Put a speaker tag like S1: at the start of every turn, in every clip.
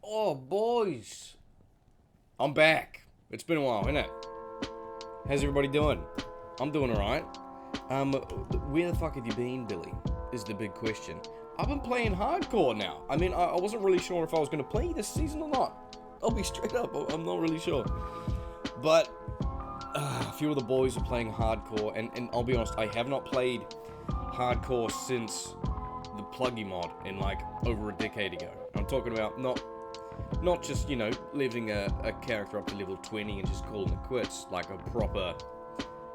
S1: Oh, boys. I'm back. It's been a while, isn't it? How's everybody doing? I'm doing alright. Where the fuck have you been, Billy? Is the big question. I've been playing hardcore now. I mean, I wasn't really sure if I was going to play this season or not. I'll be straight up, I'm not really sure. But, a few of the boys are playing hardcore, and I'll be honest, I have not played hardcore since the Pluggy mod in like over a decade ago. I'm talking about not just, you know, leveling a character up to level 20 and just calling it quits, like a proper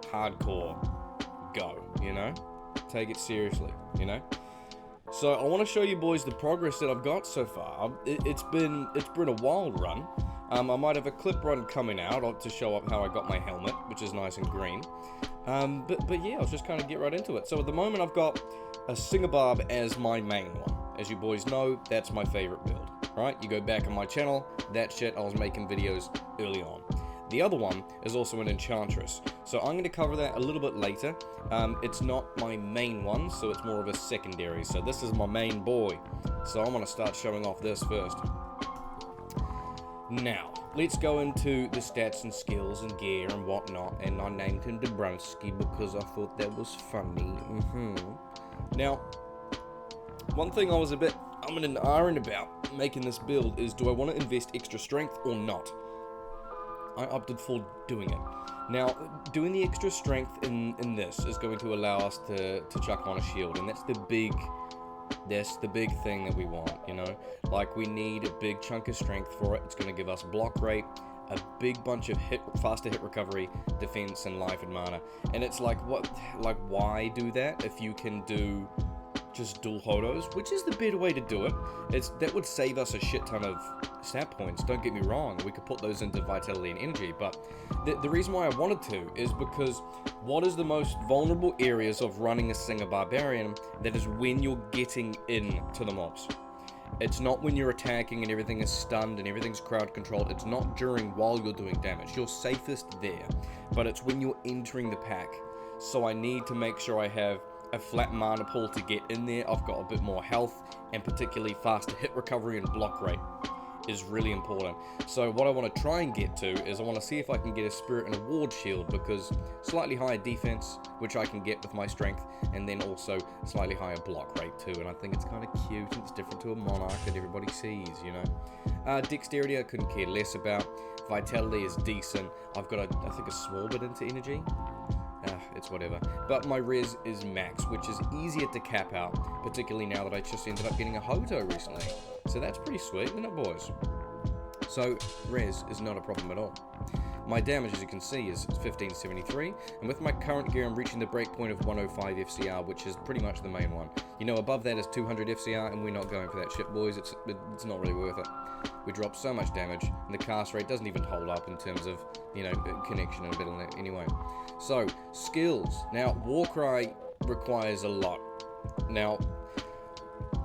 S1: hardcore go, you know? Take it seriously, you know? So I want to show you boys the progress that I've got so far. It's been a wild run. I might have a clip run coming out to show up how I got my helmet, which is nice and green. But yeah, let's just kind of get right into it. So at the moment I've got a Singabarb as my main one. As you boys know, that's my favorite build. Right? You go back on my channel, that shit I was making videos early on. The other one is also an Enchantress. So I'm going to cover that a little bit later. It's not my main one, so it's more of a secondary. So this is my main boy. So I'm going to start showing off this first. Now, let's go into the stats and skills and gear and whatnot. And I named him Dabrowski because I thought that was funny. Now, one thing I was a bit and ahhing about making this build is, do I want to invest extra strength or not? I opted for doing it. Now, doing the extra strength in this is going to allow us to chuck on a shield, and that's the big thing that we want, you know? Like, we need a big chunk of strength for it. It's going to give us block rate, a big bunch of faster hit recovery, defense, and life and mana. And it's like, why do that if you can do just dual hodos, which is the better way to do it. That would save us a shit ton of stat points, don't get me wrong. We could put those into vitality and energy, but the reason why I wanted to is because what is the most vulnerable areas of running a Singer Barbarian? That is when you're getting into the mobs. It's not when you're attacking and everything is stunned and everything's crowd controlled. It's not while you're doing damage. You're safest there, but it's when you're entering the pack. So I need to make sure I have a flat mana pool to get in there. I've got a bit more health, and particularly faster hit recovery and block rate is really important. So what I want to try and get to is I want to see if I can get a spirit and a ward shield, because slightly higher defense, which I can get with my strength, and then also slightly higher block rate too. And I think it's kind of cute, and it's different to a monarch that everybody sees, you know. Dexterity I couldn't care less about. Vitality is decent. I've got I think a small bit into energy. It's whatever. But my res is max, which is easier to cap out, particularly now that I just ended up getting a Hoto recently. So that's pretty sweet, isn't it, boys? So res is not a problem at all. My damage, as you can see, is 1573, and with my current gear I'm reaching the breakpoint of 105 FCR, which is pretty much the main one. You know, above that is 200 FCR, and we're not going for that shit, boys. It's not really worth it. We drop so much damage, and the cast rate doesn't even hold up in terms of, you know, connection and a bit of that anyway. So, skills. Now, Warcry requires a lot. Now,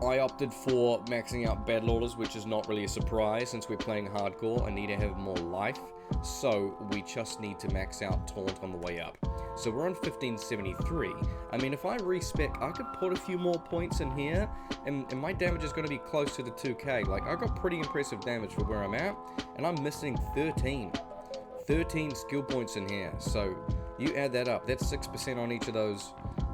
S1: I opted for maxing out Battle Orders, which is not really a surprise. Since we're playing hardcore, I need to have more life. So, we just need to max out Taunt on the way up. So, we're on 1573. I mean, if I respec, I could put a few more points in here, and my damage is going to be close to the 2k. Like, I got pretty impressive damage for where I'm at, and I'm missing 13 skill points in here. So, you add that up. That's 6% on each of those.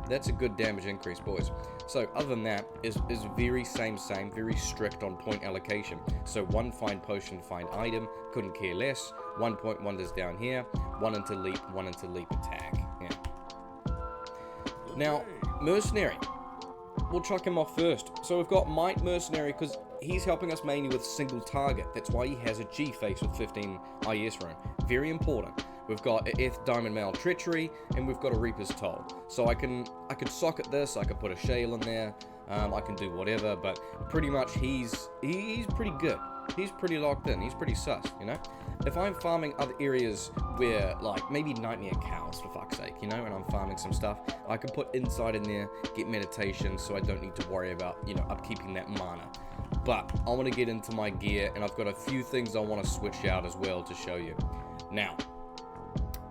S1: That's a good damage increase, boys. So other than that, is very same, very strict on point allocation. So 1 find potion, find item, couldn't care less. 1 point wonders down here, 1 into leap, 1 into leap attack. Yeah. Now, Mercenary. We'll chuck him off first. So we've got Might Mercenary because he's helping us mainly with single target. That's why he has a G face with 15 IS rune. Very important. We've got a Eth Diamond Mail Treachery, and we've got a Reaper's Toll. So I can socket this, I can put a Shale in there, I can do whatever, but pretty much he's pretty good. He's pretty locked in, he's pretty sus, you know? If I'm farming other areas where, like, maybe Nightmare Cows, for fuck's sake, you know, and I'm farming some stuff, I can put Insight in there, get Meditation, so I don't need to worry about, you know, upkeeping that mana. But I want to get into my gear, and I've got a few things I want to switch out as well to show you. Now,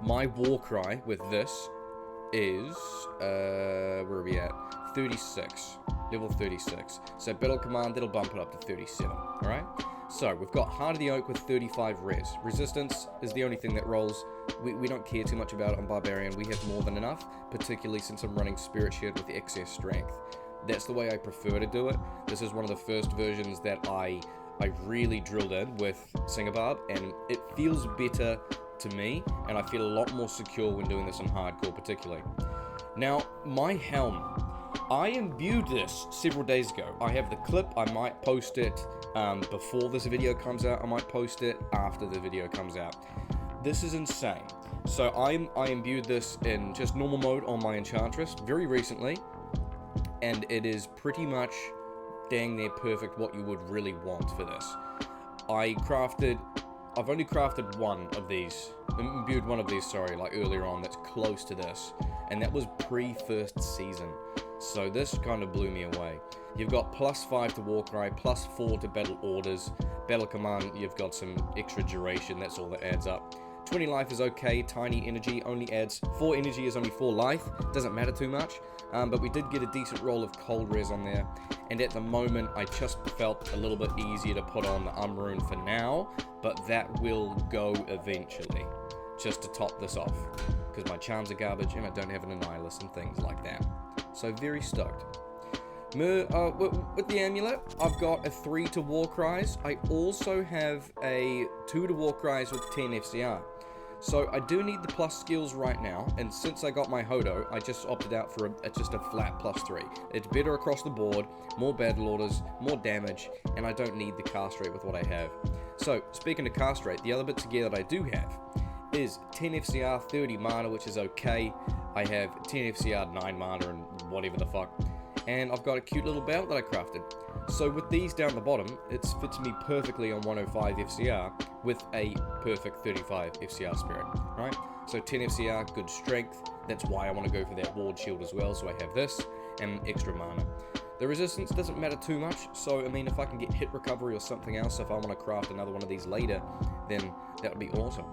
S1: my Warcry with this is, where are we at? 36. Level 36. So Battle Command, it'll bump it up to 37. Alright? So, we've got Heart of the Oak with 35 res. Resistance is the only thing that rolls. We don't care too much about it on Barbarian. We have more than enough, particularly since I'm running Spirit Shield with the excess strength. That's the way I prefer to do it. This is one of the first versions that I really drilled in with Singabarb, and it feels better to me, and I feel a lot more secure when doing this in hardcore particularly. Now, my helm. I imbued this several days ago. I have the clip. I might post it before this video comes out. I might post it after the video comes out. This is insane. So I imbued this in just normal mode on my Enchantress very recently, and it is pretty much dang near perfect what you would really want for this. I've only crafted one of these, imbued one of these, sorry, like earlier on, that's close to this, and that was pre-first season. So this kind of blew me away. You've got +5 to Warcry, +4 to Battle Orders, Battle Command, you've got some extra duration, that's all that adds up. 20 life is okay, tiny energy only adds, 4 energy is only 4 life, doesn't matter too much, but we did get a decent roll of cold res on there, and at the moment I just felt a little bit easier to put on the Rune for now, but that will go eventually, just to top this off, because my charms are garbage and I don't have an Annihilus and things like that. So very stoked. With the amulet, I've got a 3 to Warcries. I also have a 2 to Warcries with 10 FCR. So I do need the plus skills right now, and since I got my Hodo, I just opted out for just a flat +3. It's better across the board, more battle orders, more damage, and I don't need the cast rate with what I have. So, speaking of cast rate, the other bits of gear that I do have is 10 FCR, 30 mana, which is okay. I have 10 FCR, 9 mana, and whatever the fuck. And I've got a cute little belt that I crafted. So with these down the bottom, it fits me perfectly on 105 FCR with a perfect 35 FCR spirit, right? So 10 FCR, good strength. That's why I want to go for that ward shield as well. So I have this and extra mana. The resistance doesn't matter too much. So, I mean, if I can get hit recovery or something else, if I want to craft another one of these later, then that would be awesome.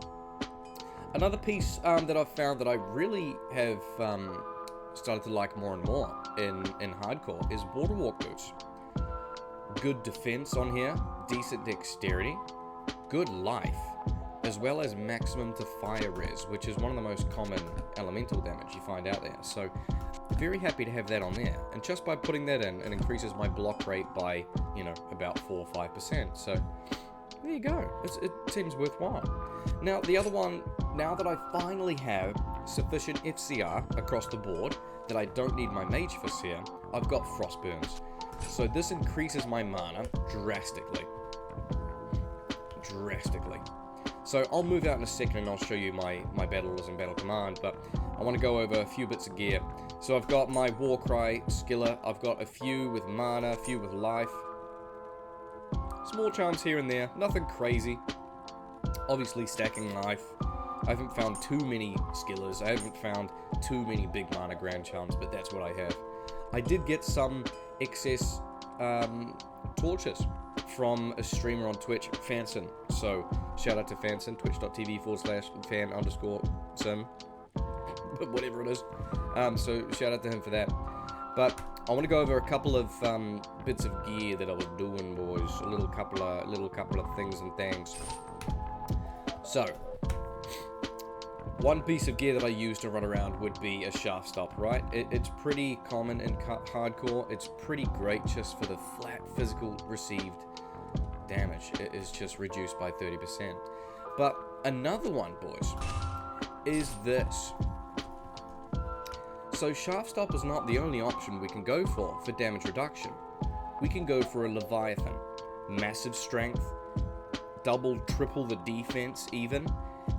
S1: Another piece that I've found that I really have started to like more and more in hardcore is Water Walk boots. Good defense on here, decent dexterity, good life, as well as maximum to fire res, which is one of the most common elemental damage you find out there. So very happy to have that on there, and just by putting that in, it increases my block rate by, you know, about 4 or 5%. So there you go. It seems worthwhile. Now the other one, now that I finally have sufficient FCR across the board that I don't need my Mage Fist here, I've got Frostburns. So this increases my mana drastically. So I'll move out in a second and I'll show you my battles and battle command, but I want to go over a few bits of gear. So I've got my Warcry skiller, I've got a few with mana, a few with life. Small charms here and there, nothing crazy. Obviously stacking life. I haven't found too many skillers, I haven't found too many big mana grand charms, but that's what I have. I did get some excess torches from a streamer on Twitch, Fanson. So shout out to Fanson, twitch.tv/fan_sim, whatever it is. So shout out to him for that. But I want to go over a couple of bits of gear that I was doing, boys. A little couple of things and things. So one piece of gear that I use to run around would be a shaft stop, right? It's pretty common in hardcore. It's pretty great just for the flat physical received damage. It is just reduced by 30%. But another one, boys, is this. So shaft stop is not the only option we can go for damage reduction. We can go for a Leviathan. Massive strength, double, triple the defense even,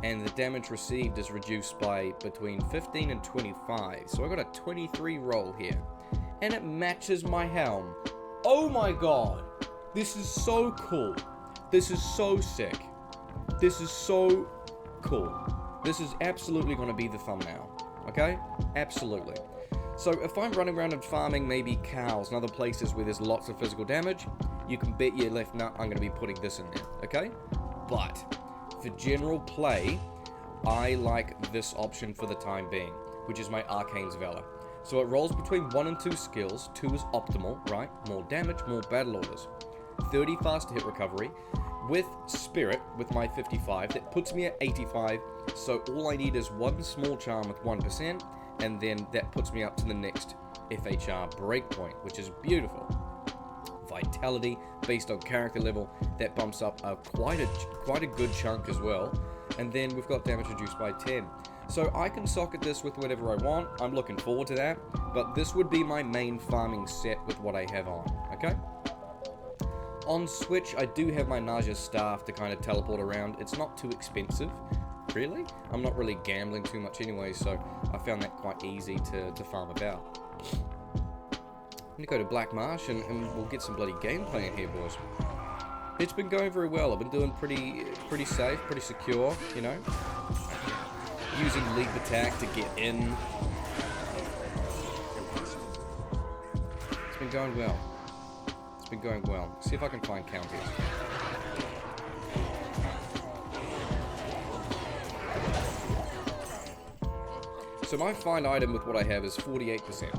S1: and the damage received is reduced by between 15 and 25. So I got a 23 roll here, and it matches my helm. Oh my god, this is so cool. This is so sick. This is so cool. This is absolutely going to be the thumbnail, okay? Absolutely. So if I'm running around and farming maybe cows and other places where there's lots of physical damage, you can bet your left nut I'm going to be putting this in there, okay? But for general play, I like this option for the time being, which is my Arcane's Valor. So it rolls between 1 and 2 skills. 2 is optimal, right? More damage, more battle orders. 30 fast hit recovery. with Spirit, with my 55, that puts me at 85, so all I need is one small charm with 1%, and then that puts me up to the next FHR breakpoint, which is beautiful. Vitality, based on character level, that bumps up quite a good chunk as well, and then we've got damage reduced by 10. So I can socket this with whatever I want. I'm looking forward to that, but this would be my main farming set with what I have on, okay? On Switch, I do have my Naja's staff to kind of teleport around. It's not too expensive, really. I'm not really gambling too much anyway, so I found that quite easy to farm about. I'm gonna go to Black Marsh and we'll get some bloody gameplay in here, boys. It's been going very well. I've been doing pretty safe, pretty secure, you know. Using leap attack to get in. It's been going well. It's been going well. See if I can find counters. So my find item with what I have is 48%.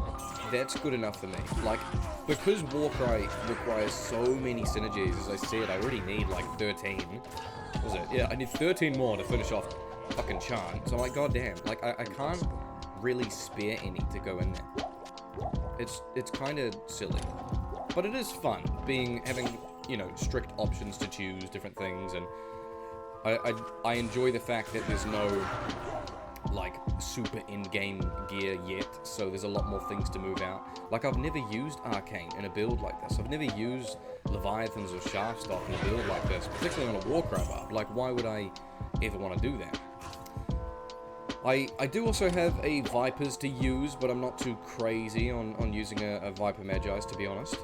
S1: That's good enough for me. Like, because Warcry requires so many synergies, as I said, I already need like 13. What was it? Yeah, I need 13 more to finish off fucking Chant. So I'm like, goddamn, like I can't really spare any to go in there. It's kind of silly. But it is fun, having, you know, strict options to choose different things, and I enjoy the fact that there's no, like, super in-game gear yet, so there's a lot more things to move out. Like, I've never used Arcane in a build like this. I've never used Leviathans or Shaftstock in a build like this, particularly on a Warcry build. Like, why would I ever want to do that? I do also have a Vipers to use, but I'm not too crazy on using a Viper Magi's, to be honest.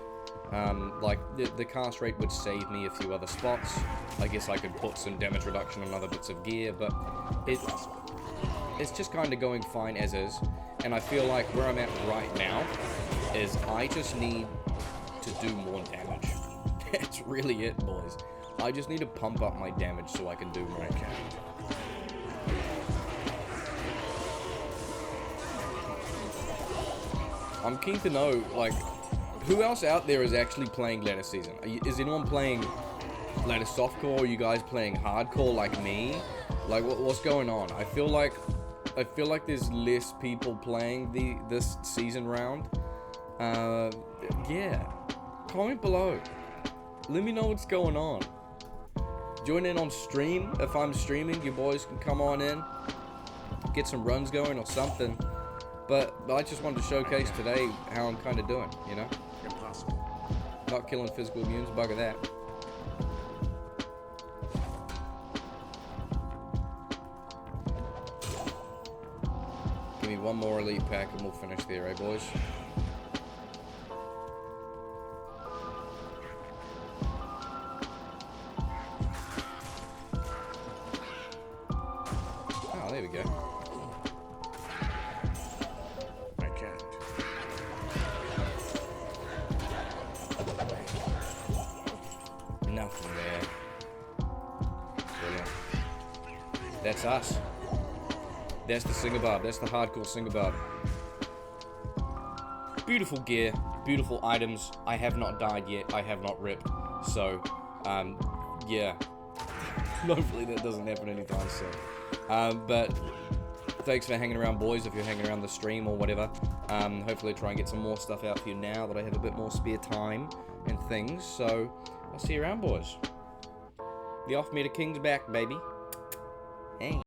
S1: Like, the cast rate would save me a few other spots. I guess I could put some damage reduction on other bits of gear, but it's just kind of going fine as is. And I feel like where I'm at right now is I just need to do more damage. That's really it, boys. I just need to pump up my damage so I can do more damage. I'm keen to know, like, who else out there is actually playing Lattice Season? Is anyone playing Lattice Softcore? Are you guys playing hardcore like me? Like, what's going on? I feel like there's less people playing this season round. Yeah. Comment below. Let me know what's going on. Join in on stream. If I'm streaming, you boys can come on in. Get some runs going or something. But I just wanted to showcase today how I'm kind of doing, you know? Impossible. Not killing physical immunes, bugger that. Give me one more elite pack and we'll finish there, eh, boys? Oh, there we go. Nothing there. Brilliant. That's us. That's the Singer Barb. That's the hardcore Singer Barb. Beautiful gear. Beautiful items. I have not died yet. I have not ripped. So, yeah. Hopefully that doesn't happen anytime soon. But thanks for hanging around, boys, if you're hanging around the stream or whatever. Hopefully try and get some more stuff out for you now that I have a bit more spare time and things. So, I'll see you around, boys. The off-meter king's back, baby. Hey.